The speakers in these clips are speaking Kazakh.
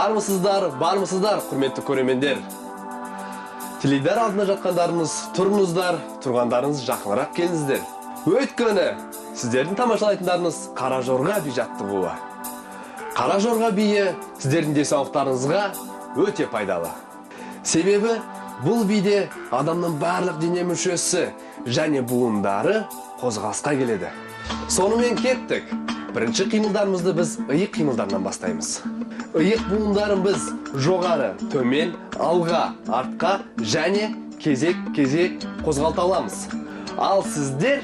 Бармысыздар, құрметті көрермендер. Теледидар алдында жатқандарыңыз, тұрыңыздар, тұрғандарыңыз жақынырақ келіңіздер. Өйткені сіздердің тамашалайтындарыңыз Қара Жорға би жаттығуы. Қара Жорға биі сіздердің денсаулықтарыңызға өте пайдалы. Себебі бұл биде адамның барлық дене мүшесі және буындары қозғалысқа келеді. Сонымен кеттік. Бірінші қимылдарымызды біз иық қимылдарынан бастаймыз. Иық буындарын біз жоғары, төмен, алға, артқа және кезек-кезек қозғалта аламыз. Ал сіздер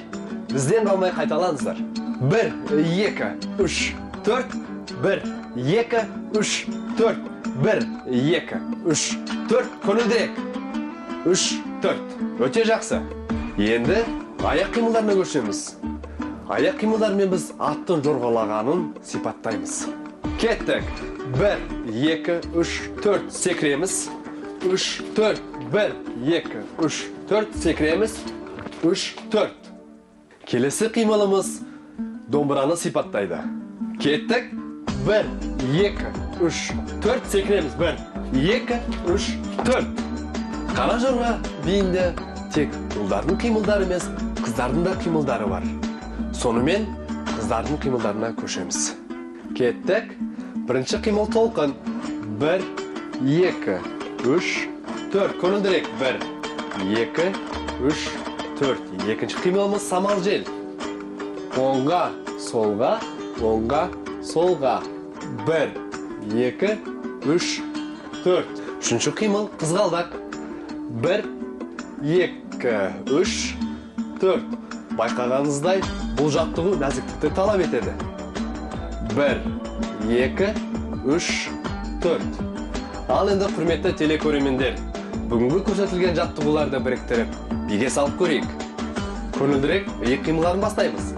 бізден қалмай қайталаңыздар. 1, 2, 3, 4, 1, 2, 3, 4, 1, 2, 3, 4, көңілдірек. 3, 4. Өте жақсы. Енді аяқ қимылдарына көшеміз. Аяқ қимылдармен біз аттың жорғалағанын сипаттаймыз. Кеттік. 1, 2, 3, 4 секіреміз. 3, 4, 1, 2, 3, 4 секіреміз. 3, 4. Келесі қимылымыз домбыраны сипаттайды. Кеттік. 1, 2, 3, 4 секіреміз. 1, 2, 3, 4. Қара Жорға биінде тек ұлдардың қимылдары емес, қыздардың да қимылдары бар. Сонымен қыздардың қимылдарына көшеміз. Кеттік. Бірінші қимыл толқын. 1, 2, 3, 4. Көңілдірек. 1, 2, 3, 4. Екінші қимылымыз самал жел. Оңға, солға, оңға, солға. 1, 2, 3, 4. Үшінші қимыл қызғалдақ. 1, 2, 3, 4. Байқағаныңыздай, бұл жаттығу нәзіктікті талап етеді. 1, 2, 3, 4. Ал енді құрметті телекөрермендер, бүгінгі көрсетілген жаттығуларды біріктіріп, биге салып көрейік. Көңілдірек иық қимылдарын бастаймыз.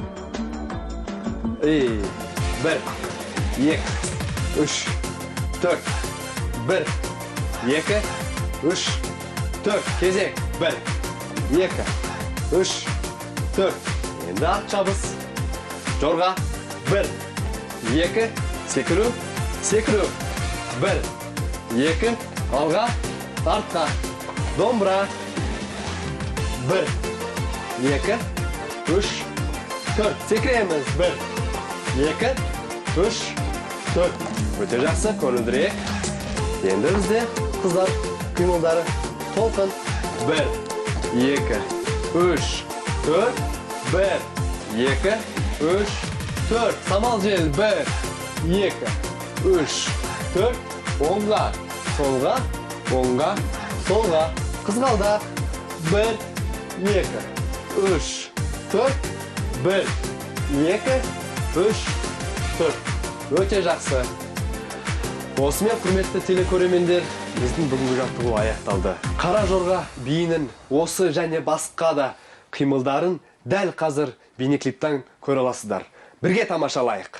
1, 2, 3, 4. 1, 2, 3, 4. Кезек. 1, 2, 3, 4. Енді ат жабыс. Жорға. 1, 2, секіру, секіру. 1, 2, алға, артқа. Домбыра. 1, 2, 3, 4. Секіреміз. 1, 2, 3, 4. Өте жақсы, көңілдірек. Енді бізде қыздар қимылдары толқын. 1, 2, 3, 4, 1, 2, 3, 4. Самал жел. 1, 2, 3, 4. Оңға, солға, оңға, солға. Қызғалдақ. 1, 2, 3, 4. 1, 2, 3, 4. Өте жақсы. Осымен құрметті телекөрермендер, біздің бүгінгі жаттығу аяқталды. Қара Жорға биінің осы және басқа да қимылдарын дәл қазір бейнеклиптен көре аласыздар. Бірге тамашалайық.